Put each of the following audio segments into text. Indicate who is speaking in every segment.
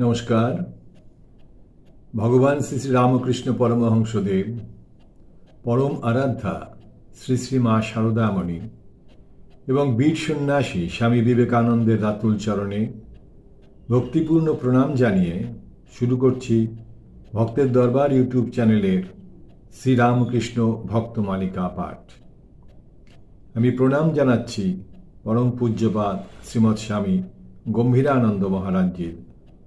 Speaker 1: নমস্কার। ভগবান শ্রী শ্রী রামকৃষ্ণ পরমহংসদেব, পরম আরাধ্যা শ্রী শ্রী মা শারদামণি এবং বীর সন্ন্যাসী স্বামী বিবেকানন্দের রাতুল চরণে ভক্তিপূর্ণ প্রণাম জানিয়ে শুরু করছি ভক্তের দরবার ইউটিউব চ্যানেলের শ্রীরামকৃষ্ণ ভক্তমালিকা পাঠ। আমি প্রণাম জানাচ্ছি পরম পূজ্যপাদ শ্রীমৎ স্বামী গম্ভীরানন্দ মহারাজজির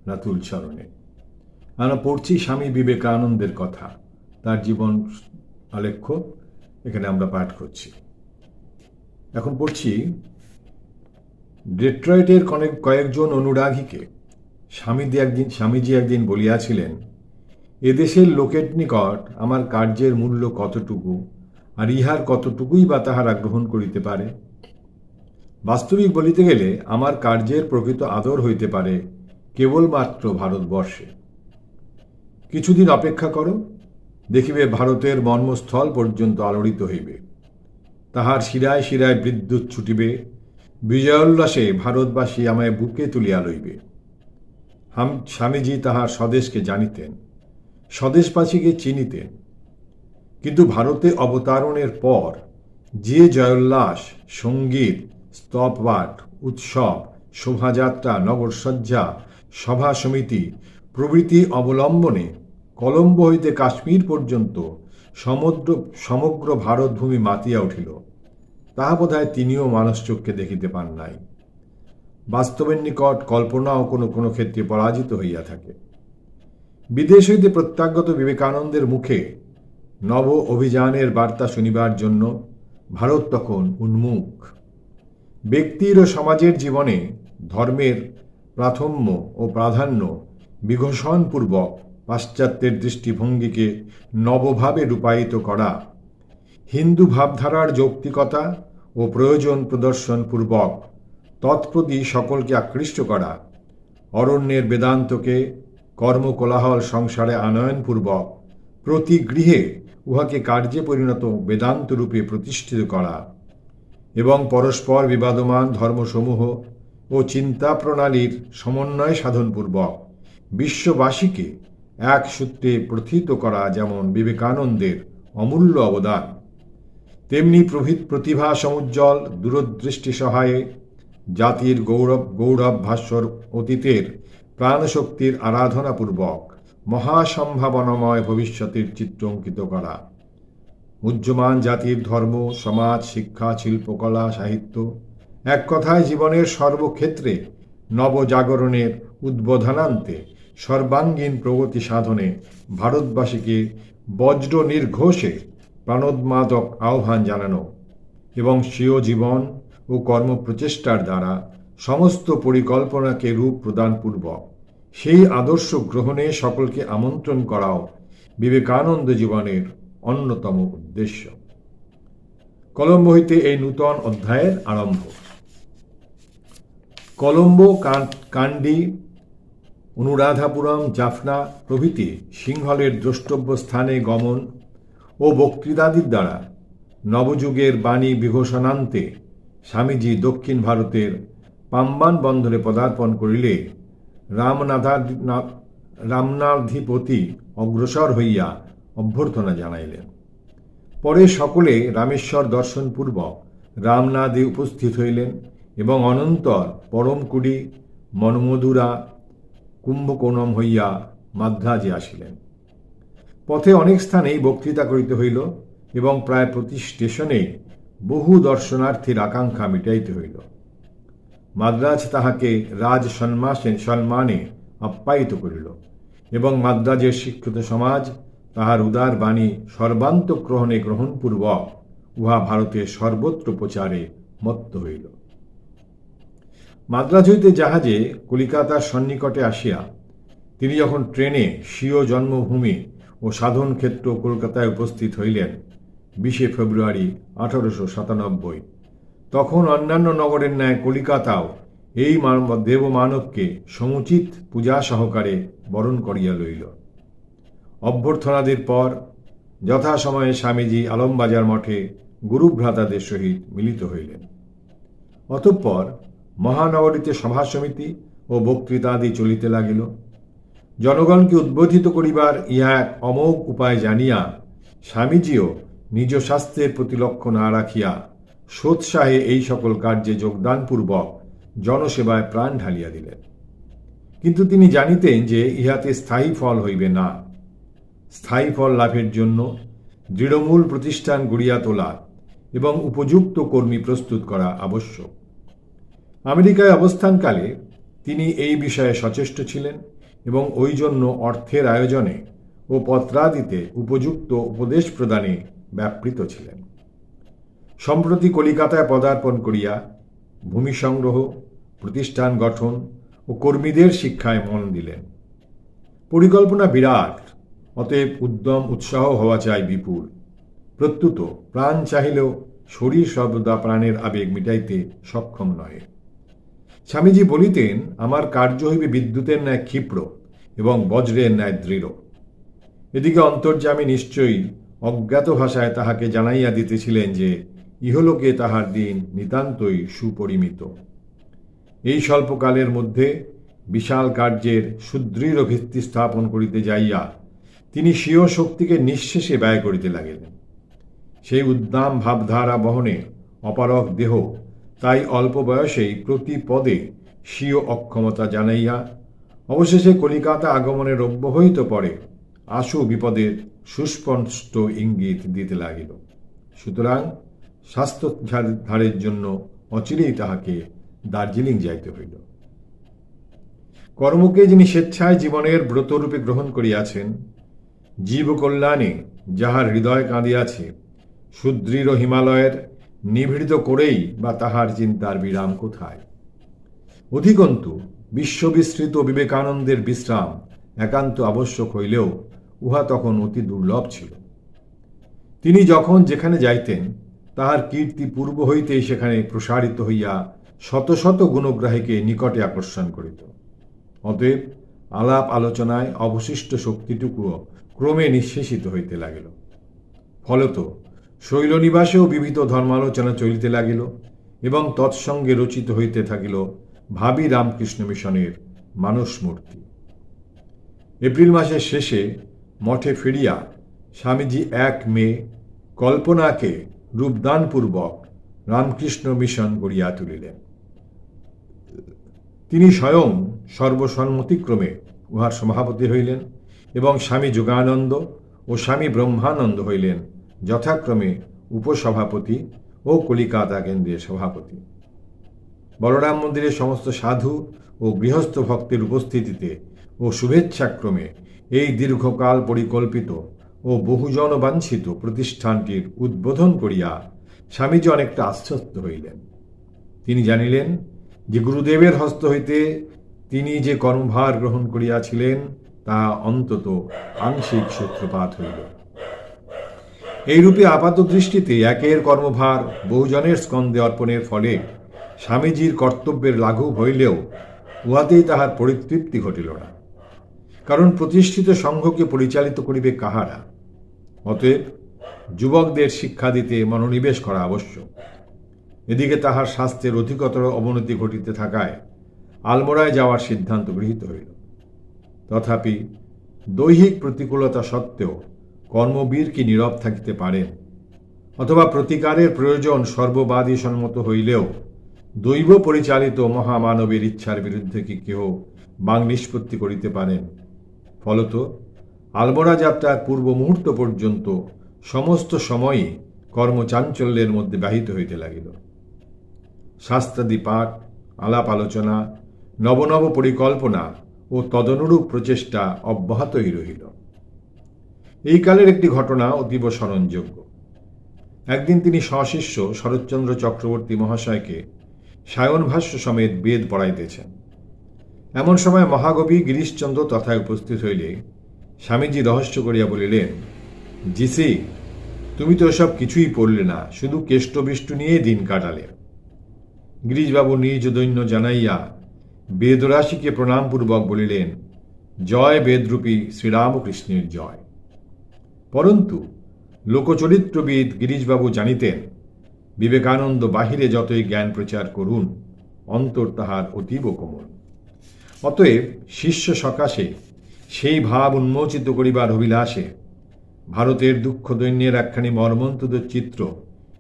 Speaker 1: রাতুল চরণে। আমরা পড়ছি স্বামী বিবেকানন্দের কথা, তার জীবন আলেখ্য এখানে আমরা পাঠ করছি। এখন পড়ছি, ডেট্রয়েটের কয়েকজন অনুরাগীকে স্বামীজি একদিন বলিয়াছিলেন, এদেশের লোকের নিকট আমার কার্যের মূল্য কতটুকু, আর ইহার কতটুকুই বা তাহারা গ্রহণ করিতে পারে। বাস্তবিক বলিতে গেলে আমার কার্যের প্রকৃত আদর হইতে পারে কেবলমাত্র ভারতবর্ষে। কিছুদিন অপেক্ষা করো, দেখিবে ভারতের মর্মস্থল পর্যন্ত আলোড়িত হইবে, তাহার শিরায় শিরায় বিদ্যুৎ ছুটিবে, বিজয়োল্লাসে ভারতবাসী আমায় বুকে তুলিয়া লইবে। স্বামীজি তাহার স্বদেশকে জানিতেন, স্বদেশবাসীকে চিনিতেন, কিন্তু ভারতে অবতারণের পর যে জয়োল্লাস, সঙ্গীত, স্তবপাঠ, উৎসব, শোভাযাত্রা, নগরসজ্জা, সভা সমিতি প্রভৃতি অবলম্বনে কলম্বো হইতে কাশ্মীর পর্যন্ত সমগ্র ভারতভূমি মাতিয়া উঠিল, তাহা বোধহয় তিনিও মানসচক্ষে দেখিতে পান নাই। বাস্তবের নিকট কল্পনাও কোনো কোনো ক্ষেত্রে পরাজিত হইয়া থাকে। বিদেশ হইতে প্রত্যাগত বিবেকানন্দের মুখে নব অভিযানের বার্তা শুনিবার জন্য ভারত তখন উন্মুখ। ব্যক্তির ও সমাজের জীবনে ধর্মের প্রাথম্য ও প্রাধান্য বিঘোষণপূর্বক পাশ্চাত্যের দৃষ্টিভঙ্গিকে নবভাবে রূপায়িত করা, হিন্দু ভাবধারার যৌক্তিকতা ও প্রয়োজন প্রদর্শনপূর্বক তৎপ্রতি সকলকে আকৃষ্ট করা, অরণ্যের বেদান্তকে কর্মকোলাহল সংসারে আনয়নপূর্বক প্রতি গৃহে উহাকে কার্যে পরিণত বেদান্তরূপে প্রতিষ্ঠিত করা এবং পরস্পর বিবাদমান ধর্মসমূহ ও চিন্তা প্রণালীর সমন্বয় সাধনপূর্বক বিশ্ববাসীকে এক সূত্রে প্রথিত করা যেমন বিবেকানন্দের অমূল্য অবদান, তেমনি প্রতিভা সমুজ্জ্বল দূরদৃষ্টি সহায়ে জাতির গৌরব ভাস্বর অতীতের প্রাণশক্তির আরাধনাপূর্বক মহাসম্ভাবনাময় ভবিষ্যতের চিত্র অঙ্কিত করা, উজ্জমান জাতির ধর্ম, সমাজ, শিক্ষা, শিল্পকলা, সাহিত্য, এক কথায় জীবনের সর্বক্ষেত্রে নবজাগরণের উদ্বোধনান্তে সর্বাঙ্গীন প্রগতি সাধনে ভারতবাসীকে বজ্র নির্ঘোষে প্রাণোন্মাদক আহ্বান জানানো এবং স্বীয় জীবন ও কর্মপ্রচেষ্টার দ্বারা সমস্ত পরিকল্পনাকে রূপ প্রদানপূর্বক সেই আদর্শ গ্রহণে সকলকে আমন্ত্রণ করাও বিবেকানন্দ জীবনের অন্যতম উদ্দেশ্য। কলম্বো হইতে এই নূতন অধ্যায়ের আরম্ভ। কলম্বো, কান্ডি, অনুরাধাপুরম, জাফনা প্রভৃতি সিংহলের দ্রষ্টব্য স্থানে গমন ও বক্তৃতাদির দ্বারা নবযুগের বাণী বিঘোষণান্তে স্বামীজি দক্ষিণ ভারতের পাম্বান বন্দরে পদার্পণ করিলে রামনাধিপতি অগ্রসর হইয়া অভ্যর্থনা জানাইলেন। পরে সকলে রামেশ্বর দর্শনপূর্বক রামনাদে উপস্থিত হইলেন এবং অনন্তর পরমকুডি, মনমধুরা, কুম্ভকোণম হইয়া মাদ্রাজে আসিলেন। পথে অনেক স্থানেই বক্তৃতা করিতে হইল এবং প্রায় প্রতি স্টেশনে বহু দর্শনার্থীর আকাঙ্ক্ষা মিটাইতে হইল। মাদ্রাজ তাহাকে রাজ সম্মানে আপ্যায়িত করিল এবং মাদ্রাজের শিক্ষিত সমাজ তাহার উদার বাণী সর্বান্তঃকরণে গ্রহণপূর্বক উহা ভারতের সর্বত্র প্রচারে মত্ত হইল। মাদ্রাজ হইতে জাহাজে কলিকাতার সন্নিকটে আসিয়া তিনি যখন ট্রেনে স্বীয় জন্মভূমি ও সাধন ক্ষেত্র কলকাতায় উপস্থিত হইলেন 20 ফেব্রুয়ারি 1897, তখন অন্যান্য নগরের ন্যায় কলিকাতাও এই দেবমানবকে সমুচিত পূজা সহকারে বরণ করিয়া লইল। অভ্যর্থনাদির পর যথাসময়ে স্বামীজি আলমবাজার মঠে গুরুভ্রাতাদের সহিত মিলিত হইলেন। অতঃপর মহানগরীতে সভা সমিতি ও বক্তৃতাদি চলিতে লাগিল জনগণকে উদ্বোধিত করিবার ইহা এক অমোঘ উপায় জানিয়া স্বামীজীও নিজ স্বাস্থ্যের প্রতি লক্ষ্য না রাখিয়া সোৎসাহে এই সকল কার্যে যোগদানপূর্বক জনসেবায় প্রাণ ঢালিয়া দিলেন। কিন্তু তিনি জানিতেন যে ইহাতে স্থায়ী ফল হইবে না। স্থায়ী ফল লাভের জন্য দৃঢ়মূল প্রতিষ্ঠান গড়িয়া তোলা এবং উপযুক্ত কর্মী প্রস্তুত করা আবশ্যক। আমেরিকায় অবস্থানকালে তিনি এই বিষয়ে সচেষ্ট ছিলেন এবং ওই জন্য অর্থের আয়োজনে ও পত্রাদিতে উপযুক্ত উপদেশ প্রদানে ব্যাপৃত ছিলেন। সম্প্রতি কলিকাতায় পদার্পণ করিয়া ভূমি সংগ্রহ, প্রতিষ্ঠান গঠন ও কর্মীদের শিক্ষায় মন দিলেন। পরিকল্পনা বিরাট, অতএব উদ্যম উৎসাহ হওয়া চাই বিপুল। প্রত্যুত প্রাণ চাহিলেও শরীর সর্বদা প্রাণের আবেগ মিটাইতে সক্ষম নয়। স্বামীজি বলিতেন, আমার কার্য হইবে বিদ্যুতের ন্যায় ক্ষিপ্র এবং বজ্রের ন্যায় দৃঢ়। এদিকে অন্তর্যামী নিশ্চয়ই অজ্ঞাত ভাষায় তাহাকে জানাইয়া দিতেছিলেন যে ইহলোকে তাহার দিন নিতান্তই সুপরিমিত। এই স্বল্পকালের মধ্যে বিশাল কার্যের সুদৃঢ় ভিত্তি স্থাপন করিতে যাইয়া তিনি স্বীয় শক্তিকে নিঃশেষে ব্যয় করিতে লাগিলেন। সেই উদ্দাম ভাবধারা বহনে অপারগ দেহ তাই অল্প বয়সেই প্রতি পদে স্বীয় অক্ষমতা জানাইয়া অবশেষে কলিকাতা আগমনের অব্যবহিত পরে আশু বিপদের সুস্পষ্ট ইঙ্গিত দিতে লাগিল। সুতরাং স্বাস্থ্যোদ্ধারের জন্য অচিরেই তাহাকে দার্জিলিং যাইতে হইল। কর্মকে যিনি স্বেচ্ছায় জীবনের ব্রতরূপে গ্রহণ করিয়াছেন, জীবকল্যাণে যাহার হৃদয় কাঁদিয়াছে, সুদৃঢ় হিমালয়ের নিভৃত করেই বা তাহার চিন্তার বিরাম কোথায়? অধিকন্তু বিশ্ববিস্তৃত বিবেকানন্দের বিশ্রাম একান্ত আবশ্যক হইলেও উহা তখন অতি দুর্লভ ছিল। তিনি যখন যেখানে যাইতেন তাহার কীর্তি পূর্ব হইতেই সেখানে প্রসারিত হইয়া শত শত গুণগ্রাহীকে নিকটে আকর্ষণ করিত। অতএব আলাপ আলোচনায় অবশিষ্ট শক্তিটুকুও ক্রমে নিঃশেষিত হইতে লাগিল। ফলত শৈলনিবাসেও বিবিধ ধর্মালোচনা চলিতে লাগিল এবং তৎসঙ্গে রচিত হইতে থাকিল ভাবী রামকৃষ্ণ মিশনের মানসমূর্তি। এপ্রিল মাসের শেষে মঠে ফিরিয়া স্বামীজি 1 মে কল্পনাকে রূপদানপূর্বক রামকৃষ্ণ মিশন গড়িয়া তুলিলেন। তিনি স্বয়ং সর্বসম্মতিক্রমে উহার সভাপতি হইলেন এবং স্বামী যোগানন্দ ও স্বামী ব্রহ্মানন্দ হইলেন যথাক্রমে উপসভাপতি ও কলিকাতা কেন্দ্রের সভাপতি। বলরাম মন্দিরের সমস্ত সাধু ও গৃহস্থ ভক্তের উপস্থিতিতে ও শুভেচ্ছাক্রমে এই দীর্ঘকাল পরিকল্পিত ও বহুজন বাঞ্ছিত প্রতিষ্ঠানটির উদ্বোধন করিয়া স্বামীজি অনেকটা আশ্বস্ত হইলেন। তিনি জানিলেন যে গুরুদেবের হস্ত হইতে তিনি যে কর্মভার গ্রহণ করিয়াছিলেন তাহা অন্তত আংশিক সূত্রপাত হইল। এইরূপে আপাত দৃষ্টিতে একের কর্মভার বহুজনের স্কন্ধে অর্পণের ফলে স্বামীজির কর্তব্যের লাঘব হইলেও উহাতেই তাহার পরিতৃপ্তি ঘটিল না। কারণ প্রতিষ্ঠিত সংঘকে পরিচালিত করিবে কাহারা? অতএব যুবকদের শিক্ষা দিতে মনোনিবেশ করা আবশ্যক। এদিকে তাহার স্বাস্থ্যের অধিকতর অবনতি ঘটিতে থাকায় আলমোড়ায় যাওয়ার সিদ্ধান্ত গৃহীত হইল। তথাপি দৈহিক প্রতিকূলতা সত্ত্বেও কর্মবীর কি নীরব থাকিতে পারেন? অথবা প্রতিকারের প্রয়োজন সর্ববাদী সম্মত হইলেও দৈব পরিচালিত মহামানবের ইচ্ছার বিরুদ্ধে কি কেহ বাং নিষ্পত্তি করিতে পারেন? ফলত আলমোড়া যাত্রার পূর্ব মুহূর্ত পর্যন্ত সমস্ত সময়ই কর্মচাঞ্চল্যের মধ্যে বাহিত হইতে লাগিল। শাস্ত্রাদি পাঠ, আলাপ আলোচনা, নবনব পরিকল্পনা ও তদনুরূপ প্রচেষ্টা অব্যাহতই রহিল। এই কালের একটি ঘটনা অতীব স্মরণযোগ্য। একদিন তিনি সশিষ্য শরৎচন্দ্র চক্রবর্তী মহাশয়কে সায়নভাষ্য সমেত বেদ পড়াইতেছেন। এমন সময় মহাকবি গিরিশচন্দ্র তথায় উপস্থিত হইলে স্বামীজি রহস্য করিয়া বলিলেন, জিসি, তুমি তো ওসব কিছুই পড়লে না, শুধু কেষ্টবিষ্টু নিয়ে দিন কাটালে। গিরিশবাবু নিজ দৈন্য জানাইয়া বেদরাশিকে প্রণামপূর্বক বলিলেন, জয় বেদরূপী শ্রীরামকৃষ্ণের জয়। পরন্তু লোকচরিত্রবিদ গিরিশবাবু জানিতেন, বিবেকানন্দ বাহিরে যতই জ্ঞান প্রচার করুন, অন্তর তাহার অতীব কোমল। অতএব শিষ্য সকাশে সেই ভাব উন্মোচিত করিবার অভিলাষে ভারতের দুঃখ দৈন্যের একখানি মর্মন্তুদ চিত্র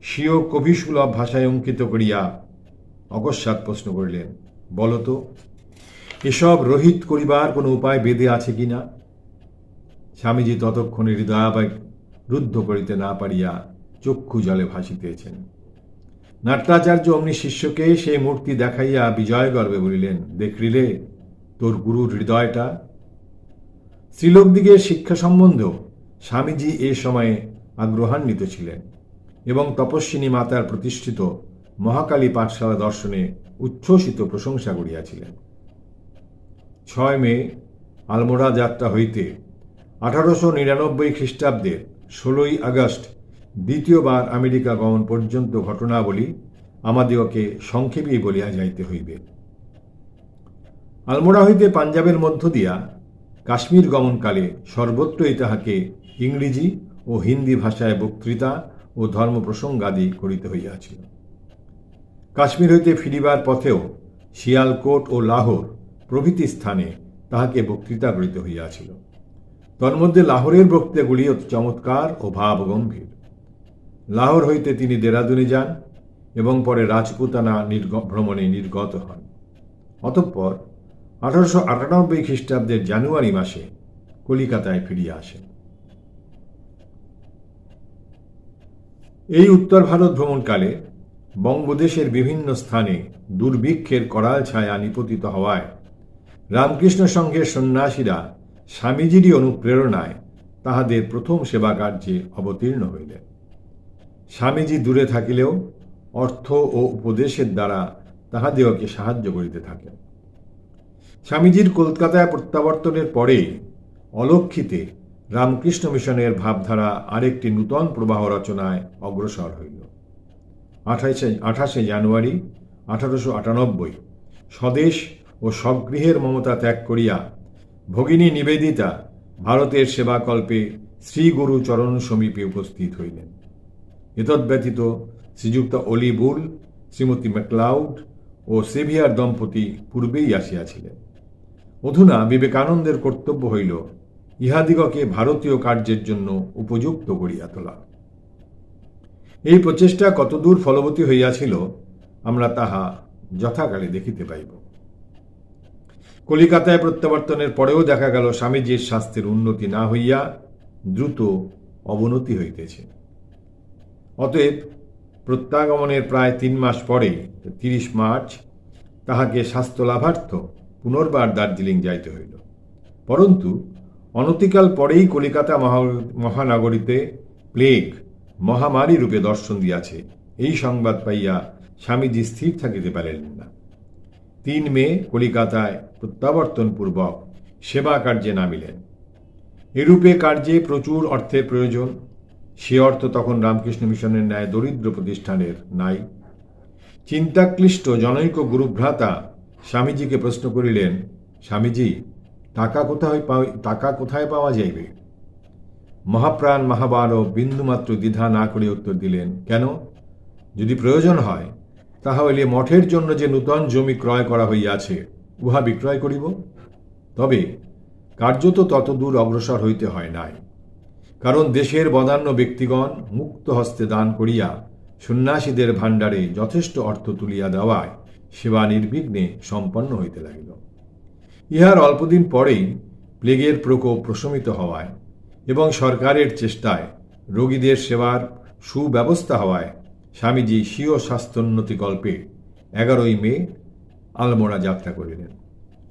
Speaker 1: স্বীয় কবিসুলভ ভাষায় অঙ্কিত করিয়া অকস্মাৎ প্রশ্ন করিলেন, বলতো এসব রহিত করিবার কোনো উপায় বেদে আছে কিনা? স্বামীজি ততক্ষণে হৃদয়াবেগ রুদ্ধ করিতে না পারিয়া চক্ষু জলে ভাসিতেছেন। নাট্যাচার্য অমনি শিষ্যকে সেই মূর্তি দেখাইয়া বিজয় গর্বে বলিলেন, দেখলিলে তোর গুরুর হৃদয়টা? স্ত্রীলোকদিগের শিক্ষা সম্বন্ধেও স্বামীজি এ সময়ে আগ্রহান্বিত ছিলেন এবং তপস্বিনী মাতার প্রতিষ্ঠিত মহাকালী পাঠশালা দর্শনে উচ্ছ্বসিত প্রশংসা করিয়াছিলেন। 6 মে আলমোড়া যাত্রা হইতে 1899 খ্রিস্টাব্দের 16 আগস্ট দ্বিতীয়বার আমেরিকা গমন পর্যন্ত ঘটনাবলী আমাদিগকে সংক্ষেপেই বলিয়া যাইতে হইবে। আলমোড়া হইতে পাঞ্জাবের মধ্য দিয়া কাশ্মীর গমনকালে সর্বত্রই তাহাকে ইংরেজি ও হিন্দি ভাষায় বক্তৃতা ও ধর্ম প্রসঙ্গাদি করিতে হইয়াছিল। কাশ্মীর হইতে ফিরিবার পথেও শিয়ালকোট ও লাহোর প্রভৃতি স্থানে তাহাকে বক্তৃতা করিতে হইয়াছিল। তন্মধ্যে লাহোরের বক্তৃতাগুলি অতি চমৎকার ও ভাবগম্ভীর। লাহোর হইতে তিনি দেরাদুনে যান এবং পরে রাজপুতানা ভ্রমণে নির্গত হন। অতঃপর 1898 খ্রিস্টাব্দের জানুয়ারি মাসে কলিকাতায় ফিরিয়া আসেন। এই উত্তর ভারত ভ্রমণকালে বঙ্গদেশের বিভিন্ন স্থানে দুর্ভিক্ষের করাল ছায়া নিপতিত হওয়ায় রামকৃষ্ণ সংঘের সন্ন্যাসীরা স্বামীজিরই অনুপ্রেরণায় তাহাদের প্রথম সেবা কার্যে অবতীর্ণ হইলেন। স্বামীজি দূরে থাকিলেও অর্থ ও উপদেশের দ্বারা তাহাদিগকে সাহায্য করিতে থাকেন। স্বামীজির কলকাতায় প্রত্যাবর্তনের পরে অলক্ষিতে রামকৃষ্ণ মিশনের ভাবধারা আরেকটি নূতন প্রবাহ রচনায় অগ্রসর হইল। 28 জানুয়ারি 1898 স্বদেশ ও স্বগৃহের মমতা ত্যাগ করিয়া ভগিনী নিবেদিতা ভারতের সেবাকল্পে শ্রীগুরু চরণ সমীপে উপস্থিত হইলেন। এতদ্ব্যতীত শ্রীযুক্ত অলি বুল, শ্রীমতী ম্যাকলাউড ও সেভিয়ার দম্পতি পূর্বেই আসিয়াছিলেন। অধুনা বিবেকানন্দের কর্তব্য হইল ইহাদিগকে ভারতীয় কার্যের জন্য উপযুক্ত করিয়া তোলা। এই প্রচেষ্টা কতদূর ফলবতী হইয়াছিল আমরা তাহা যথাকালে দেখিতে পাইব। কলিকাতায় প্রত্যাবর্তনের পরেও দেখা গেল স্বামীজির স্বাস্থ্যের উন্নতি না হইয়া দ্রুত অবনতি হইতেছে। অতএব প্রত্যাগমনের প্রায় 3 মাস পরে 30 মার্চ তাহাকে স্বাস্থ্য লাভার্থ পুনর্বার দার্জিলিং যাইতে হইল। পরন্তু অনতিকাল পরেই কলিকাতা মহানগরীতে প্লেগ মহামারী রূপে দর্শন দিয়াছে, এই সংবাদ পাইয়া স্বামীজি স্থির থাকিতে পারিলেন না। 3 মে কলিকাতায় প্রত্যাবর্তনপূর্বক সেবা কার্যে নামিলেন। এরূপে কার্যে প্রচুর অর্থের প্রয়োজন। সে অর্থ তখন রামকৃষ্ণ মিশনের ন্যায় দরিদ্র প্রতিষ্ঠানের নাই। চিন্তাক্লিষ্ট জনৈক গুরুভ্রাতা স্বামীজিকে প্রশ্ন করিলেন, স্বামীজি, টাকা কোথায় পাওয়া যাইবে? মহাপ্রাণ মহাবারব বিন্দুমাত্র দ্বিধা না করে উত্তর দিলেন, কেন? যদি প্রয়োজন হয় তাহা হইলে মঠের জন্য যে নূতন জমি ক্রয় করা হইয়াছে উহা বিক্রয় করিব। তবে কার্যত ততদূর অগ্রসর হইতে হয় নাই, কারণ দেশের বদান্য ব্যক্তিগণ মুক্ত হস্তে দান করিয়া সন্ন্যাসীদের ভাণ্ডারে যথেষ্ট অর্থ তুলিয়া দেওয়ায় সেবা নির্বিঘ্নে সম্পন্ন হইতে লাগিল। ইহার অল্পদিন পরেই প্লেগের প্রকোপ প্রশমিত হওয়ায় এবং সরকারের চেষ্টায় রোগীদের সেবার সুব্যবস্থা হওয়ায় স্বামীজি স্বীয় স্বাস্থ্যোন্নতি কল্পে 11 মে আলমোড়া যাত্রা করিলেন।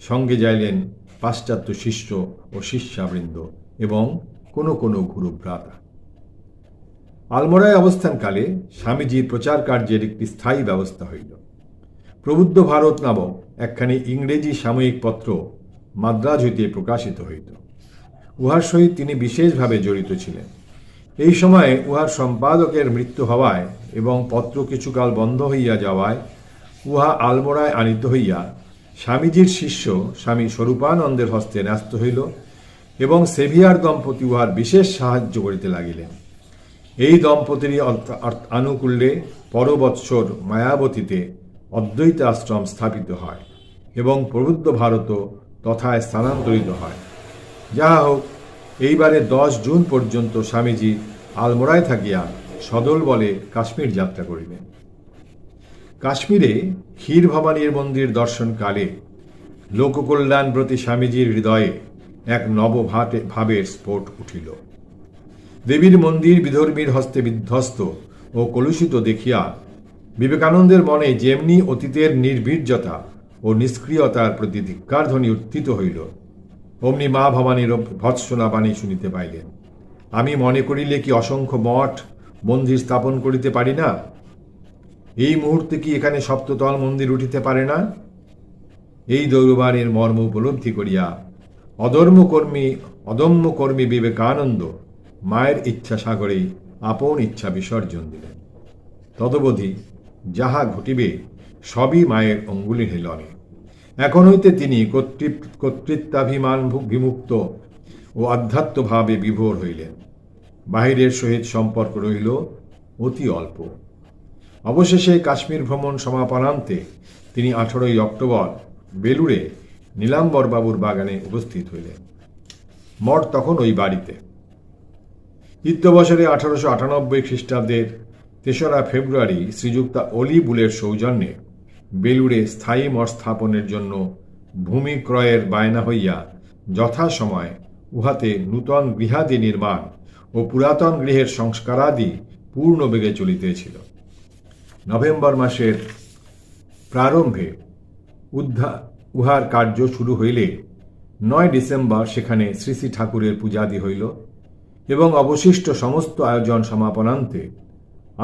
Speaker 1: সঙ্গে যাইলেন পাশ্চাত্য শিষ্য ও শিষ্যাবৃন্দ এবং কোনো গুরুভ্রাতা। আলমোড়ায় অবস্থানকালে স্বামীজির প্রচার কার্যের একটি স্থায়ী ব্যবস্থা হইল। প্রবুদ্ধ ভারত নামক একখানি ইংরেজি সাময়িক পত্র মাদ্রাজ হইতে প্রকাশিত হইত। উহার সহিত তিনি বিশেষভাবে জড়িত ছিলেন। এই সময়ে উহার সম্পাদকের মৃত্যু হওয়ায় এবং পত্র কিছুকাল বন্ধ হইয়া যাওয়ায় উহা আলমোড়ায় আনিত হইয়া স্বামীজির শিষ্য স্বামী স্বরূপানন্দের হস্তে ন্যস্ত হইল এবং সেভিয়ার দম্পতি উহার বিশেষ সাহায্য করিতে লাগিলেন। এই দম্পতিরই আনুকূল্যে পরবৎসর মায়াবতীতে অদ্বৈত আশ্রম স্থাপিত হয় এবং প্রবুদ্ধ ভারত তথায় স্থানান্তরিত হয়। যাহা হোক, এইবারে 10 জুন পর্যন্ত স্বামীজি আলমোড়ায় থাকিয়া সদল বলে কাশ্মীর যাত্রা করিলেন। কাশ্মীরে ক্ষীর ভবানীর মন্দির দর্শনকালে লোককল্যাণব্রতী স্বামীজির হৃদয়ে এক ভাবের স্ফোট উঠিল। দেবীর মন্দির বিধর্মীর হস্তে বিধ্বস্ত ও কলুষিত দেখিয়া বিবেকানন্দের মনে যেমনি অতীতের নির্বীর্যতা ও নিষ্ক্রিয়তার প্রতি ধিক্কারধ্বনি উত্থিত হইল, অমনি মা ভবানীর ভৎসনা বাণী শুনিতে পাইলেন। আমি মনে করিলে কি অসংখ্য মঠ মন্দির স্থাপন করিতে পারি না? এই মুহূর্তে কি এখানে সপ্ততল মন্দির উঠিতে পারে না? এই দৌর্বাণীর মর্ম উপলব্ধি করিয়া অদম্য কর্মী বিবেকানন্দ মায়ের ইচ্ছা সাগরে আপন ইচ্ছা বিসর্জন দিলেন। তদবধি যাহা ঘটিবে সবই মায়ের অঙ্গুলির হেলনে। এখন হইতে তিনি কর্তৃত্বাভিমান বিমুক্ত ও আধ্যাত্মভাবে বিভোর হইলেন। বাহিরের সহিত সম্পর্ক রহিল অতি অল্প। অবশেষে কাশ্মীর ভ্রমণ সমাপনান্তে তিনি 18 অক্টোবর বেলুড়ে নীলাম্বরবাবুর বাগানে উপস্থিত হইলেন। মঠ তখন ওই বাড়িতে। ইত্যবসরে 1898 খ্রিস্টাব্দের 3রা ফেব্রুয়ারি শ্রীযুক্তা অলি বুলের সৌজন্যে বেলুড়ে স্থায়ী মঠ স্থাপনের জন্য ভূমি ক্রয়ের বায়না হইয়া যথাসময় উহাতে নূতন গৃহাদি নির্মাণ ও পুরাতন গৃহের সংস্কারাদি পূর্ণ বেগে চলিতেছিল। নভেম্বর মাসের প্রারম্ভে উহার কার্য শুরু হইলে 9 ডিসেম্বর সেখানে শ্রী শ্রী ঠাকুরের পূজাদি হইল এবং অবশিষ্ট সমস্ত আয়োজন সমাপনান্তে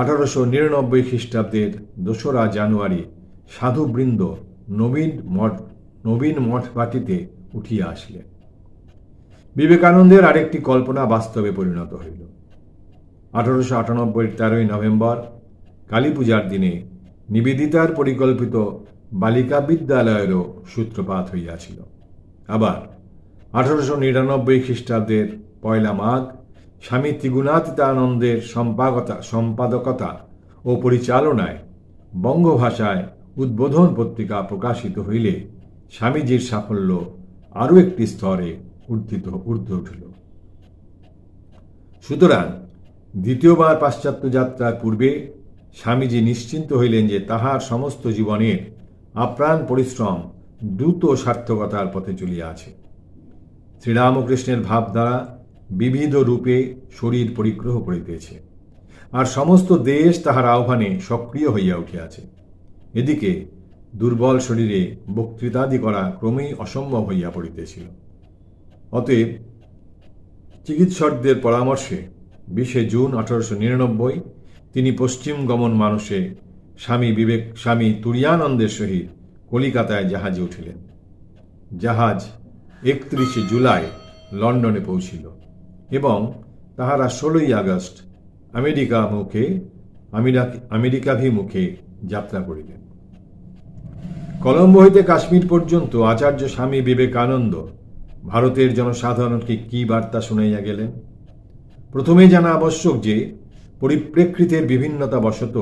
Speaker 1: 1899 খ্রিস্টাব্দের 2রা জানুয়ারি সাধুবৃন্দ নবীন মঠ বাটিতে উঠিয়া আসলেন। বিবেকানন্দের আরেকটি কল্পনা বাস্তবে পরিণত হইল। 1898 13 নভেম্বর কালী পূজার দিনে নিবেদিতার পরিকল্পিত বালিকা বিদ্যালয়েরও সূত্রপাত হইয়াছিল। আবার 1899 খ্রিস্টাব্দের 1 মাঘ স্বামী ত্রিগুণাতীতানন্দের সম্পাদকতা ও পরিচালনায় বঙ্গভাষায় উদ্বোধন পত্রিকা প্রকাশিত হইলে স্বামীজির সাফল্য আরও একটি স্তরে ঊর্ধ্বে উঠিল। সুতরাং দ্বিতীয়বার পাশ্চাত্য যাত্রার পূর্বে স্বামীজি নিশ্চিন্ত হইলেন যে তাহার সমস্ত জীবনের আপ্রাণ পরিশ্রম দ্রুত সার্থকতার পথে চলিয়া আছে। শ্রীরামকৃষ্ণের ভাবধারা বিবিধ রূপে শরীর পরিগ্রহ করিতেছে, আর সমস্ত দেশ তাহার আহ্বানে সক্রিয় হইয়া উঠিয়াছে। এদিকে দুর্বল শরীরে বক্তৃতাদি করা ক্রমেই অসম্ভব হইয়া পড়িতেছিল। অতএব চিকিৎসকদের পরামর্শে 20 জুন 1899 তিনি পশ্চিম গমন মানসে স্বামী তুরীয়ানন্দের সহিত কলিকাতায় জাহাজে উঠিলেন। জাহাজ 31 জুলাই লন্ডনে পৌঁছিল এবং তাহারা 16 আগস্ট আমেরিকাভিমুখে যাত্রা করিলেন। কলম্বো হইতে কাশ্মীর পর্যন্ত আচার্য স্বামী বিবেকানন্দ ভারতের জনসাধারণকে কি বার্তা শুনাইয়া গেলেন? প্রথমে জানা আবশ্যক যে পরিপ্রেক্ষিতের বিভিন্নতা বশত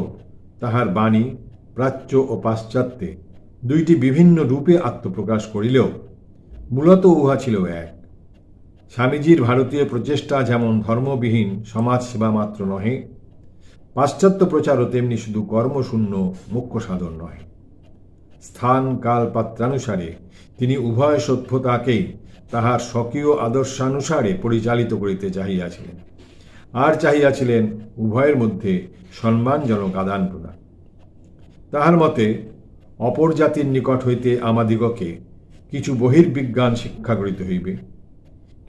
Speaker 1: তাহার বাণী প্রাচ্য ও পাশ্চাত্যে দুইটি বিভিন্ন রূপে আত্মপ্রকাশ করিলেও মূলত উহা ছিল এক। স্বামীজির ভারতীয় প্রচেষ্টা যেমন ধর্মবিহীন সমাজ সেবা মাত্র নহে, পাশ্চাত্য প্রচারও তেমনি শুধু কর্মশূন্য মুখ্য সাধন নহে। স্থান কাল পাত্রানুসারে তিনি উভয় সভ্যতাকেই তাহার স্বকীয় আদর্শানুসারে পরিচালিত করিতে চাহিয়াছিলেন, আর চাহিয়াছিলেন উভয়ের মধ্যে সম্মানজনক আদান প্রদান। তাহার মতে অপর জাতির নিকট হইতে আমাদিগকে কিছু বহির্বিজ্ঞান শিক্ষা করিতে হইবে,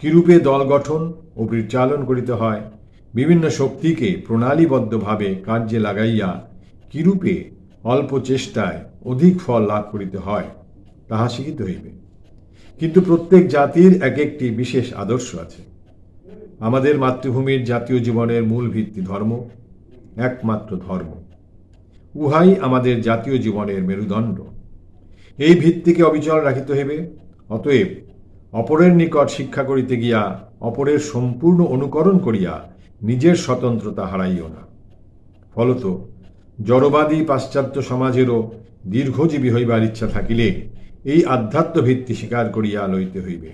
Speaker 1: কিরূপে দল গঠন ও পরিচালন করিতে হয়, বিভিন্ন শক্তিকে প্রণালীবদ্ধভাবে কার্যে লাগাইয়া কিরূপে অল্প চেষ্টায় অধিক ফল লাভ করিতে হয় তাহা শিখিতে হইবে। কিন্তু প্রত্যেক জাতির এক একটি বিশেষ আদর্শ আছে। আমাদের মাতৃভূমির জাতীয় জীবনের মূল ভিত্তি ধর্ম, একমাত্র ধর্ম। উহাই আমাদের জাতীয় জীবনের মেরুদণ্ড। এই ভিত্তিকে অবিচল রাখিতে হইবে। অতএব অপরের নিকট শিক্ষা করিতে গিয়া অপরের সম্পূর্ণ অনুকরণ করিয়া নিজের স্বতন্ত্রতা হারাইও না। ফলত জড়বাদী পাশ্চাত্য সমাজেরও দীর্ঘজীবী হইবার ইচ্ছা থাকিলে এই আধ্যাত্ম ভিত্তি স্বীকার করিয়া লইতে হইবে।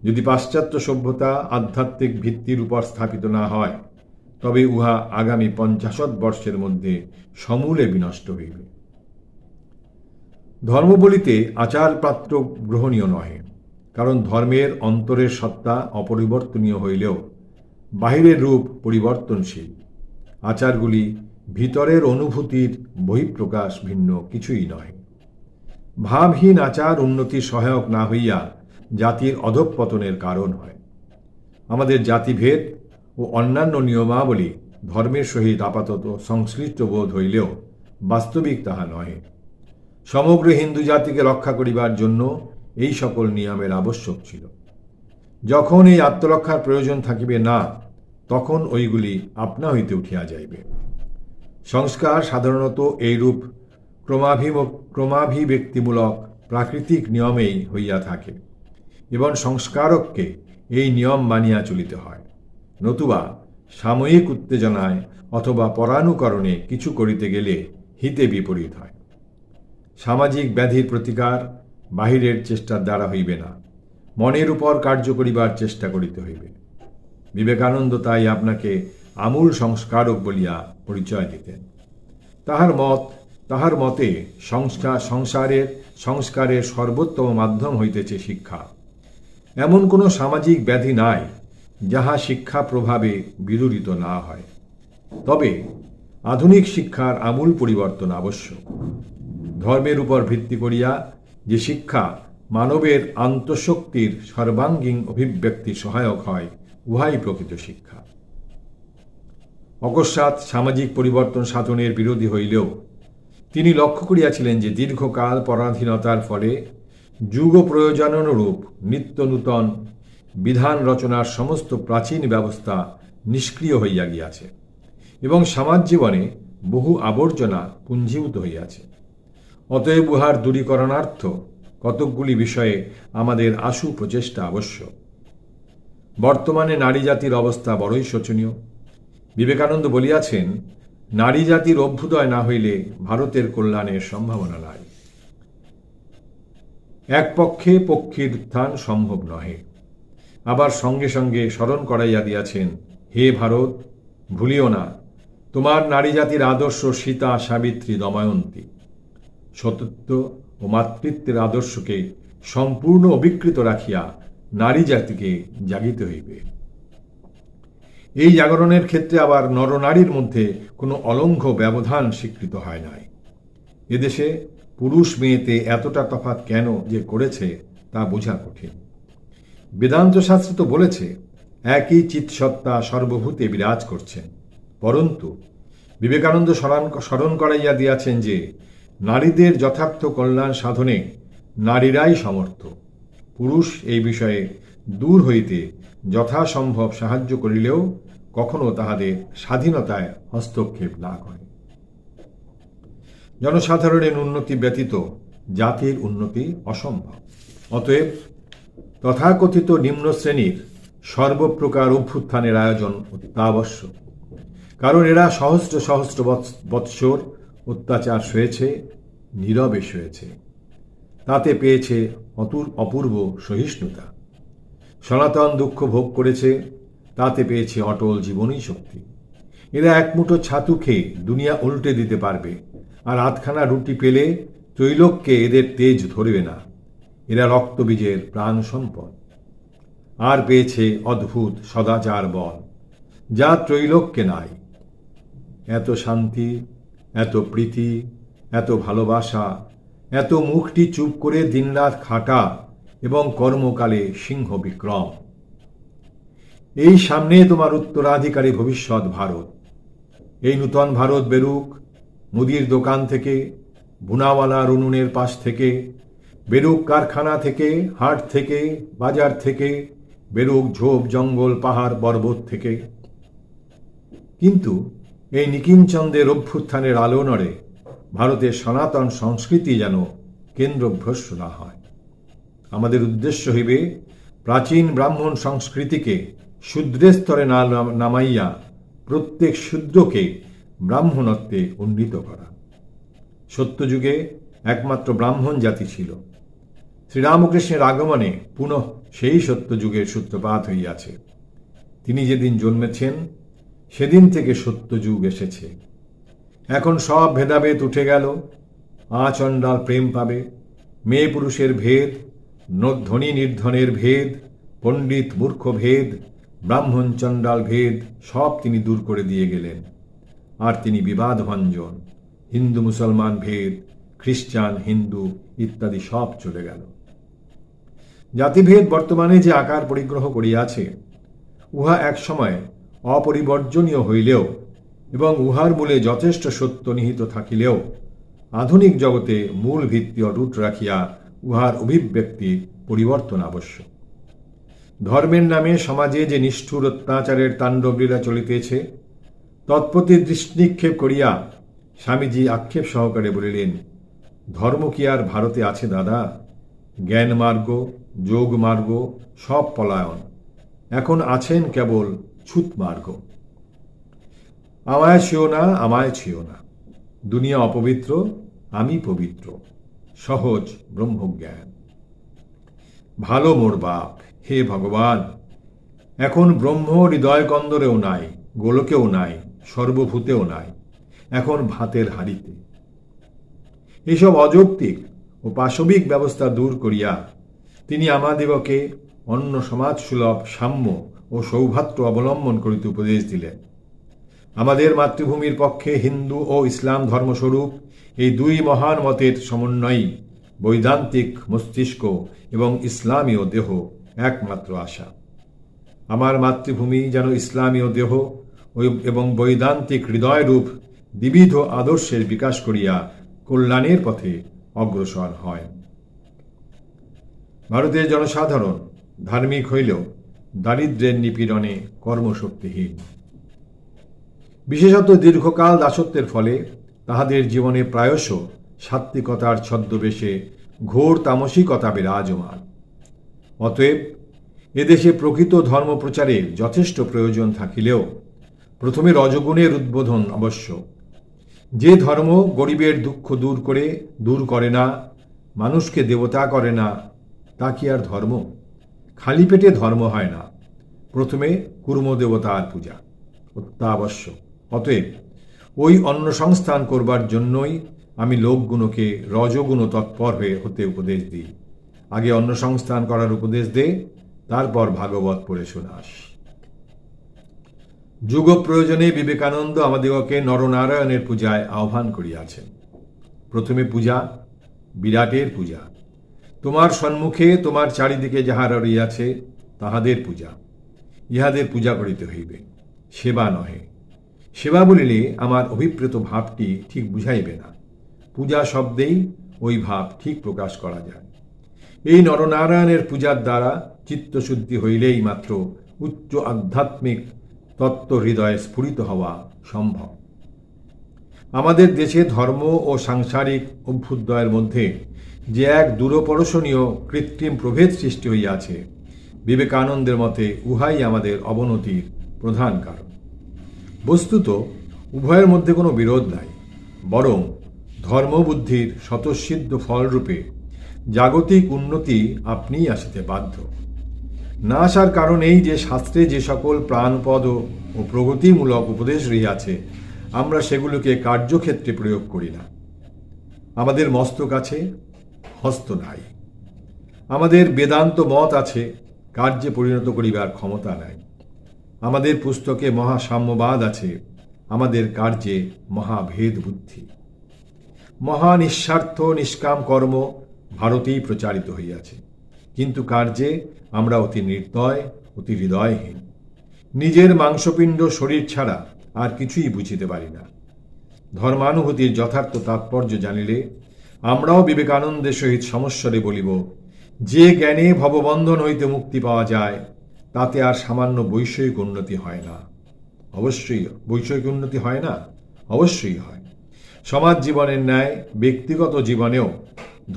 Speaker 1: যদি পাশ্চাত্য সভ্যতা আধ্যাত্মিক ভিত্তির উপর স্থাপিত না হয়, তবে উহা আগামী ৫০ বর্ষের মধ্যে সমূলে বিনষ্ট হইবে। ধর্ম বলিতে আচার পাত্র গ্রহণীয় নহে, কারণ ধর্মের অন্তরের সত্তা অপরিবর্তনীয় হইলেও বাহিরের রূপ পরিবর্তনশীল। আচারগুলি ভিতরের অনুভূতির বহিঃপ্রকাশ, ভিন্ন কিছুই নয়। ভাবহীন আচার উন্নতির সহায়ক না হইয়া জাতির অধঃপতনের কারণ হয়। আমাদের জাতিভেদ ও অন্যান্য নিয়মাবলী ধর্মের সহিত আপাতত সংশ্লিষ্ট বোধ হইলেও বাস্তবিক তাহা নহে। সমগ্র হিন্দু জাতিকে রক্ষা করিবার জন্য এই সকল নিয়মের আবশ্যক ছিল। যখন এই আত্মরক্ষার প্রয়োজন থাকিবে না, তখন ওইগুলি আপনা হইতে উঠিয়া যাইবে। সংস্কার সাধারণত এইরূপ ক্রমাভিব্যক্তিমূলক প্রাকৃতিক নিয়মেই হইয়া থাকে, এবং সংস্কারককে এই নিয়ম মানিয়া চলিতে হয়। নতুবা সাময়িক উত্তেজনায় অথবা পরানুকরণে কিছু করিতে গেলে হিতে বিপরীত হয়। সামাজিক ব্যাধির প্রতিকার বাহিরের চেষ্টার দ্বারা হইবে না, মনের উপর কার্য করিবার চেষ্টা করিতে হইবে। বিবেকানন্দ তাই আপনাকে আমূল সংস্কারক বলিয়া পরিচয় দিতেন। তাহার মতে সংস্কারের সর্বোত্তম মাধ্যম হইতেছে শিক্ষা। এমন কোনো সামাজিক ব্যাধি নাই যাহা শিক্ষা প্রভাবে বিদূরিত না হয়। তবে আধুনিক শিক্ষার আমূল পরিবর্তন আবশ্যক। ধর্মের উপর ভিত্তি করিয়া যে শিক্ষা মানবের আন্তঃশক্তির সর্বাঙ্গীন অভিব্যক্তি সহায়ক হয়, উহাই প্রকৃত শিক্ষা। অকস্মাৎ সামাজিক পরিবর্তন সাধনের বিরোধী হইলেও তিনি লক্ষ্য করিয়াছিলেন যে দীর্ঘকাল পরাধীনতার ফলে যুগ প্রয়োজনানুরূপ নিত্য নূতন বিধান রচনার সমস্ত প্রাচীন ব্যবস্থা নিষ্ক্রিয় হইয়া গিয়াছে এবং সমাজ জীবনে বহু আবর্জনা পুঞ্জীভূত হইয়াছে। অতএব উহার দূরীকরণার্থ কতকগুলি বিষয়ে আমাদের আশু প্রচেষ্টা আবশ্যক। বর্তমানে নারী জাতির অবস্থা বড়ই শোচনীয়। বিবেকানন্দ বলিয়াছেন, নারী জাতির অভ্যুদয় না হইলে ভারতের কল্যাণের সম্ভাবনা নাই। এক পক্ষে পক্ষীর উত্থান সম্ভব নহে। আবার সঙ্গে সঙ্গে স্মরণ করাইয়া দিয়াছেন, হে ভারত, ভুলিও না তোমার নারী জাতির আদর্শ সীতা, সাবিত্রী, দময়ন্তী। সতত্ব ও মাতৃত্বের আদর্শকে সম্পূর্ণ অবিকৃত রাখিয়া নারী জাতিকে জাগিতে হইবে। এই জাগরণের ক্ষেত্রে আবার নরনারীর মধ্যে কোনো অলঙ্ঘ ব্যবধান স্বীকৃত হয় নাই। এদেশে পুরুষ মেয়েতে এতটা তফাৎ কেন যে করেছে তা বোঝা কঠিন। বেদান্ত শাস্ত্র তো বলেছে একই চিৎসত্তা সর্বভূতে বিরাজ করছেন, পরন্তু বিবেকানন্দ স্মরণ করাইয়া দিয়াছেন যে নারীদের যথার্থ কল্যাণ সাধনে নারীরাই সমর্থ। পুরুষ এই বিষয়ে দূর হইতে যথাসম্ভব সাহায্য করিলেও কখনো তাহাদের স্বাধীনতায় হস্তক্ষেপ না করে। জনসাধারণের উন্নতি ব্যতীত জাতির উন্নতি অসম্ভব। অতএব তথাকথিত নিম্ন শ্রেণীর সর্বপ্রকার অভ্যুত্থানের আয়োজন অত্যাবশ্যক। কারণ এরা সহস্র সহস্র বৎসর অত্যাচার সয়েছে, নীরবে সয়েছে। তাতে পেয়েছে অপূর্ব সহিষ্ণুতা। সনাতন দুঃখ ভোগ করেছে, তাতে পেয়েছে অটল জীবনী শক্তি। এরা এক মুঠো ছাতু খেয়ে দুনিয়া উল্টে দিতে পারবে, আর আধখানা রুটি পেলে ত্রৈলোক্যে এদের তেজ ধরবে না। এরা রক্তবীজের প্রাণ সম্পদ। আর পেয়েছে অদ্ভুত সদাচার বল, যা ত্রৈলোক্যে নাই। এত শান্তি, এত প্রীতি, এত ভালোবাসা, এত মুখটি চুপ করে দিনরাত খাটা এবং কর্মকালে সিংহ বিক্রম। এই সামনে তোমার উত্তরাধিকারী ভবিষ্যৎ ভারত। এই নূতন ভারত বেরুক মুদির দোকান থেকে, বুনাওয়ালার উনুনের পাশ থেকে, বেরুক কারখানা থেকে, হাট থেকে, বাজার থেকে, বেরুক ঝোপ জঙ্গল পাহাড় পর্বত থেকে। কিন্তু এই নিকিঞ্চন্দের অভ্যুত্থানের আলো নড়ে ভারতের সনাতন সংস্কৃতি যেন কেন্দ্রভ্রষ্ট না হয়। আমাদের উদ্দেশ্য হইবে প্রাচীন ব্রাহ্মণ সংস্কৃতিকে শূদ্রের স্তরে না নামাইয়া প্রত্যেক শূদ্রকে ব্রাহ্মণত্বে উন্নীত করা। সত্যযুগে একমাত্র ব্রাহ্মণ জাতি ছিল। শ্রীরামকৃষ্ণের আগমনে পুনঃ সেই সত্যযুগের সূত্রপাত হইয়াছে। তিনি যেদিন জন্মেছেন সেদিন থেকে সত্যযুগ এসেছে। এখন সব ভেদাভেদ উঠে গেল। আচণ্ডাল প্রেম পাবে, মেয়ে পুরুষের ভেদ, ধনী নির্ধনের ভেদ, পণ্ডিত মূর্খ ভেদ, ব্রাহ্মণ চণ্ডাল ভেদ সব তিনি দূর করে দিয়ে গেলেন। আর তিনি বিবাদভঞ্জন, হিন্দু মুসলমান ভেদ, খ্রিস্টান হিন্দু ইত্যাদি সব চলে গেল। জাতিভেদ বর্তমানে যে আকার পরিগ্রহ করিয়াছে, উহা এক সময় অপরিবর্জনীয় হইলেও এবং উহার মূলে যথেষ্ট সত্য নিহিত থাকিলেও আধুনিক জগতে মূল ভিত্তি অটুট রাখিয়া উহার অভিব্যক্তি পরিবর্তন আবশ্যক। ধর্মের নামে সমাজে যে নিষ্ঠুর অত্যাচারের তাণ্ডবলীলা চলিতেছে, তৎপ্রতি দৃষ্টিনিক্ষেপ করিয়া স্বামীজি আক্ষেপ সহকারে বলিলেন, ধর্ম কি আর ভারতে আছে দাদা? জ্ঞান মার্গ, যোগ মার্গ সব পলায়ন, এখন আছেন কেবল ছুত মার্গ। আমায় ছিও না, আমায় ছিও না, দুনিয়া অপবিত্র, আমি পবিত্র, সহজ ব্রহ্মজ্ঞান। ভালো মোর বাপ, হে ভগবান, এখন ব্রহ্ম হৃদয় কন্দরেও নাই, গোলকেও নাই, সর্বভূতেও নাই, এখন ভাতের হাড়িতে। এসব অযৌক্তিক ও পাশবিক ব্যবস্থা দূর করিয়া তিনি আমাদিগকে অন্য সমাজসুলভ সাম্য ও সৌভ্রাতৃ অবলম্বন করিতে উপদেশ দিলেন। আমাদের মাতৃভূমির পক্ষে হিন্দু ও ইসলাম ধর্মস্বরূপ এই দুই মহান মতের সমন্বয়ই বৈদান্তিক মস্তিষ্ক এবং ইসলামীয় দেহ একমাত্র আশা। আমার মাতৃভূমি যেন ইসলামীয় দেহ এবং বৈদান্তিক হৃদয়রূপ বিবিধ আদর্শের বিকাশ করিয়া কল্যাণের পথে অগ্রসর হয়। ভারতের জনসাধারণ ধার্মিক হইলেও দারিদ্র্যের নিপীড়নে কর্মশক্তিহীন। বিশেষত দীর্ঘকাল দাসত্বের ফলে তাহাদের জীবনে প্রায়শ সাত্ত্বিকতার ছদ্মবেশে ঘোর তামসিকতা বিরাজমান। অতএব এদেশে প্রকৃত ধর্মপ্রচারের যথেষ্ট প্রয়োজন থাকিলেও প্রথমে রজগুণের উদ্বোধন আবশ্যক। যে ধর্ম গরিবের দুঃখ দূর করে না, মানুষকে দেবতা করে না, তা কি আর ধর্ম? খালি পেটে ধর্ম হয় না। প্রথমে কুর্ম দেবতার পূজা অত্যাবশ্যক। অতএব ওই অন্ন সংস্থান করবার জন্যই আমি লোকগুণকে রজগুণ তৎপর হতে উপদেশ দিই। আগে অন্ন সংস্থান করার উপদেশ দে, তারপর ভাগবত পড়ে শোনাস। যুগ প্রয়োজনে বিবেকানন্দ আমাদিগকে নরনারায়ণের পূজায় আহ্বান করিয়াছেন। প্রথমে পূজা, বিরাটের পূজা। তোমার সম্মুখে তোমার চারিদিকে যাহারা রহিয়াছে তাহাদের পূজা, ইহাদের পূজা করিতে হইবে, সেবা নহে। সেবা বলিলে আমার অভিপ্রেত ভাবটি ঠিক বুঝাইবে না। পূজা শব্দেই ওই ভাব ঠিক প্রকাশ করা যায়। এই নরনারায়ণের পূজার দ্বারা চিত্তশুদ্ধি হইলেই মাত্র উচ্চ আধ্যাত্মিক তত্ত্ব হৃদয়ে স্ফুরিত হওয়া সম্ভব। আমাদের দেশে ধর্ম ও সাংসারিক অভ্যুদয়ের মধ্যে যে এক দূরপরশনীয় কৃত্রিম প্রভেদ সৃষ্টি হইয়াছে, বিবেকানন্দের মতে উহাই আমাদের অবনতির প্রধান কারণ। বস্তুত উভয়ের মধ্যে কোনো বিরোধ নাই, বরং ধর্মবুদ্ধির স্বতঃসিদ্ধ ফলরূপে জাগতিক উন্নতি আপনিই আসিতে বাধ্য। না আসার কারণ এই যে শাস্ত্রে যে সকল প্রাণপদ ও প্রগতিমূলক উপদেশ রহিয়াছে, আমরা সেগুলোকে কার্যক্ষেত্রে প্রয়োগ করি না। আমাদের মস্তক আছে, হস্ত নাই। আমাদের বেদান্ত মত আছে, কার্যে পরিণত করিবার ক্ষমতা নাই। আমাদের পুস্তকে মহাসাম্যবাদ আছে, আমাদের কার্যে মহাভেদ বুদ্ধি। মহা নিঃস্বার্থ নিষ্কাম কর্ম ভারতেই প্রচারিত হইয়াছে, কিন্তু কার্যে আমরা অতি নির্দয়, অতি হৃদয়হীন। নিজের মাংসপিণ্ড শরীর ছাড়া আর কিছুই বুঝিতে পারি না। ধর্মানুভূতির যথার্থ তাৎপর্য জানিলে আমরাও বিবেকানন্দের সহিত সমস্বরে বলিব, যে জ্ঞানে ভববন্ধন হইতে মুক্তি পাওয়া যায় তাতে আর সামান্য বৈষয়িক উন্নতি হয় না। অবশ্যই বৈষয়িক উন্নতি হয় না, অবশ্যই হয়। সমাজ জীবনের ন্যায় ব্যক্তিগত জীবনেও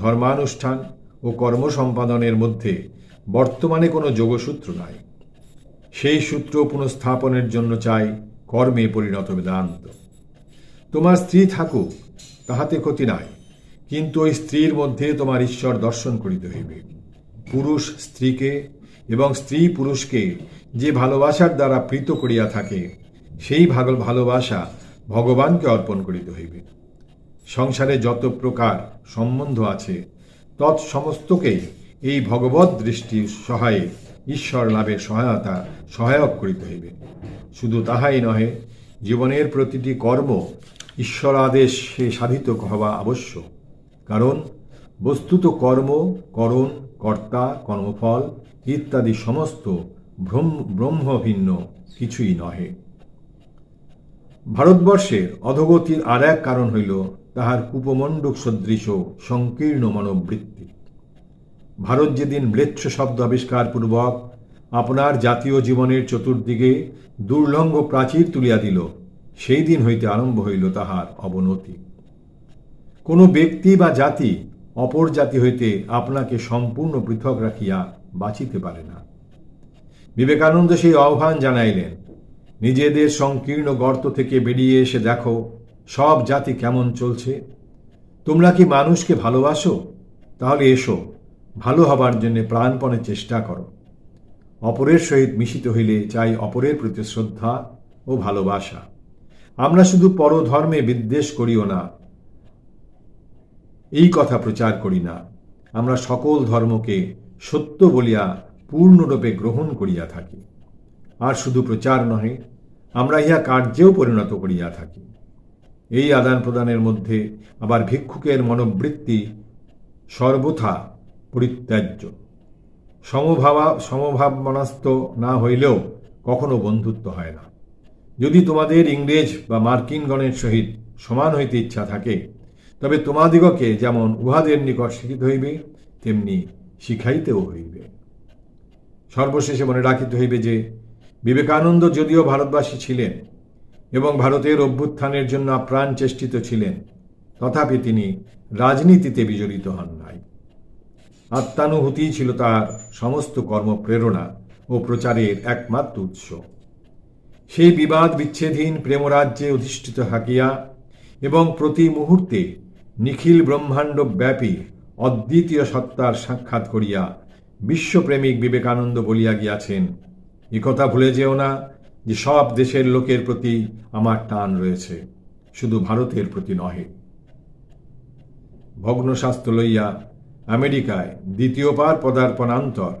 Speaker 1: ধর্মানুষ্ঠান ও কর্ম সম্পাদনের মধ্যে বর্তমানে কোনো যোগসূত্র নাই। সেই সূত্র পুনঃস্থাপনের জন্য চাই কর্মে পরিণত বেদান্ত। তোমার স্ত্রী থাকুক, তাহাতে ক্ষতি নাই, কিন্তু ওই স্ত্রীর মধ্যে তোমার ঈশ্বর দর্শন করিতে হইবে। পুরুষ স্ত্রীকে এবং স্ত্রী পুরুষকে যে ভালোবাসার দ্বারা প্রীত করিয়া থাকে, সেই ভালোবাসা ভগবানকে অর্পণ করিতে হইবে। সংসারে যত প্রকার সম্বন্ধ আছে তৎসমস্তকেই এই ভগবৎ দৃষ্টির সহায়ে ঈশ্বর লাভের সহায়ক করিতে হইবে। শুধু তাহাই নহে, জীবনের প্রতিটি কর্ম ঈশ্বরাদেশে সাধিত হওয়া আবশ্যক। কারণ বস্তুত কর্ম, করণ, কর্তা, কর্মফল ইত্যাদি সমস্ত ব্রহ্মভিন্ন কিছুই নহে। ভারতবর্ষের অধোগতির আর এক কারণ হইল তাহার কূপমণ্ডূক সদৃশ সংকীর্ণ মনোবৃত্তি। ভারত যেদিন ম্লেচ্ছ শব্দ আবিষ্কারপূর্বক আপনার জাতীয় জীবনের চতুর্দিকে দুর্লঙ্ঘ প্রাচীর তুলিয়া দিল, সেই দিন হইতে আরম্ভ হইল তাহার অবনতি। কোনো ব্যক্তি বা জাতি অপর জাতি হইতে আপনাকে সম্পূর্ণ পৃথক রাখিয়া বাঁচিতে পারে না। বিবেকানন্দ সেই আহ্বান জানাইলেন, নিজেদের সংকীর্ণ গর্ত থেকে বেরিয়ে এসে দেখো সব জাতি কেমন চলছে। তোমরা কি মানুষকে ভালোবাসো? তাহলে এসো, ভালো হবার জন্য প্রাণপণে চেষ্টা করো। অপরের সহিত মিশিত হইলে চাই অপরের প্রতি শ্রদ্ধা ও ভালোবাসা। আমরা শুধু পরধর্মে বিদ্বেষ করিও না, এই কথা প্রচার করি না। আমরা সকল ধর্মকে সত্য বলিয়া পূর্ণরূপে গ্রহণ করিয়া থাকি। আর শুধু প্রচার নহে, আমরা ইহা কার্যেও পরিণত করিয়া থাকি। এই আদান প্রদানের মধ্যে আবার ভিক্ষুকের মনোবৃত্তি সর্বথা পরিত্যাজ্য। সমভাবমনস্ক না হইলেও কখনো বন্ধুত্ব হয় না। যদি তোমাদের ইংরেজ বা মার্কিনগণের সহিত সমান হইতে ইচ্ছা থাকে, তবে তোমাদিগকে যেমন উহাদের নিকট শিখিতে হইবে, তেমনি শিখাইতেও হইবে। সর্বশেষে মনে রাখিতে হইবে যে বিবেকানন্দ যদিও ভারতবাসী ছিলেন এবং ভারতের অভ্যুত্থানের জন্য আপ্রাণ চেষ্টিত ছিলেন, তথাপি তিনি রাজনীতিতে বিজড়িত হন নাই। আত্মানুভূতি ছিল তার সমস্ত কর্মপ্রেরণা ও প্রচারের একমাত্র উৎস। সেই বিবাদ বিচ্ছেদহীন প্রেমরাজ্যে অধিষ্ঠিত থাকিয়া এবং প্রতি মুহূর্তে নিখিল ব্রহ্মাণ্ড ব্যাপী অদ্বিতীয় সত্তার সাক্ষাৎ করিয়া বিশ্বপ্রেমিক বিবেকানন্দ বলিয়া গিয়াছেন, একথা ভুলে যেও না যে সব দেশের লোকের প্রতি আমার টান রয়েছে, শুধু ভারতের প্রতি নহে। ভগ্নস্বাস্থ্য লইয়া আমেরিকায় দ্বিতীয়বার পদার্পণান্তর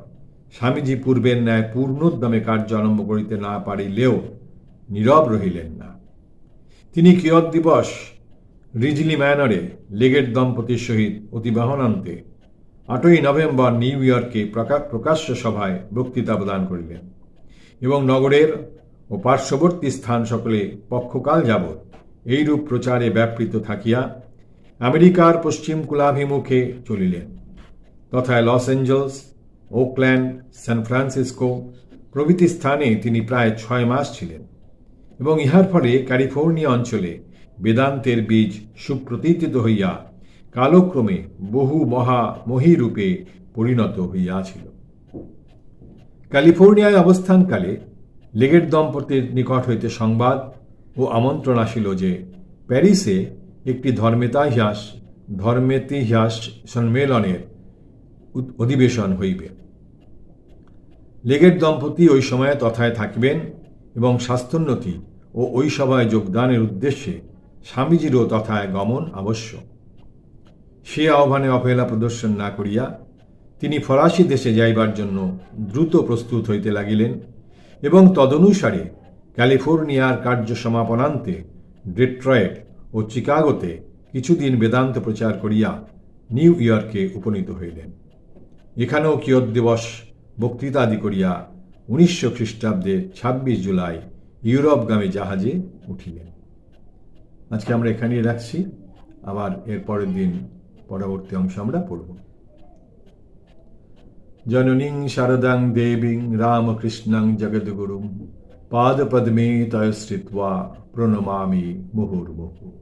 Speaker 1: স্বামীজি পূর্বের ন্যায় পূর্ণোদ্যমে কার্য আরম্ভ করিতে না পারিলেও নীরব রহিলেন না। তিনি কিয়ৎ দিবস রিজলি ম্যানরে লেগেট দম্পতির সহিত অতিবাহনান্তে 8ই নভেম্বর নিউ ইয়র্কে প্রকাশ্য সভায় বক্তৃতা প্রদান করিলেন এবং নগরের ও পার্শ্ববর্তী স্থান সকলে পক্ষকাল যাবৎ এইরূপ প্রচারে ব্যাপৃত থাকিয়া আমেরিকার পশ্চিম কুলাভিমুখে চলিলেন। তথায় Los Angeles, Oakland, San Francisco প্রভৃতি স্থানে তিনি প্রায় 6 মাস ছিলেন এবং ইহার ফলে ক্যালিফোর্নিয়া অঞ্চলে বেদান্তের বীজ সুপ্রতিষ্ঠিত হইয়া কালক্রমে বহু মহিরূপে পরিণত হইয়াছিল। ক্যালিফোর্নিয়ায় অবস্থানকালে লেগেট দম্পতির নিকট হইতে সংবাদ ও আমন্ত্রণ আসিল যে প্যারিসে একটি ধর্মেতিহাস সম্মেলনের অধিবেশন হইবে। লেগেট দম্পতি ওই সময়ে তথায় থাকিবেন এবং স্বাস্থ্যোন্নতি ও ওই সভায় যোগদানের উদ্দেশ্যে স্বামীজিরও তথায় গমন আবশ্যক। সে আহ্বানে অবহেলা প্রদর্শন না করিয়া তিনি ফরাসি দেশে যাইবার জন্য দ্রুত প্রস্তুত হইতে লাগিলেন এবং তদনুসারে ক্যালিফোর্নিয়ার কার্য সমাপনান্তে ডেট্রয়েট ও চিকাগোতে কিছুদিন বেদান্ত প্রচার করিয়া নিউ ইয়র্কে উপনীত হইলেন। এখানেও কিয়ৎ দিবস বক্তৃতাদি করিয়া 1900 খ্রিস্টাব্দে 26 জুলাই ইউরোপগামী জাহাজে উঠিলেন। আজকে আমরা এখানেই রাখছি, আবার এর পরের দিন পরবর্তী অংশ আমরা পড়ব। জননীং শারদাং দেবীং রামকৃষ্ণং জগদ্গুরুং পাদপদ্মে তয়শ্রিত্বা প্রণমামি মুহুর্মুহুঃ।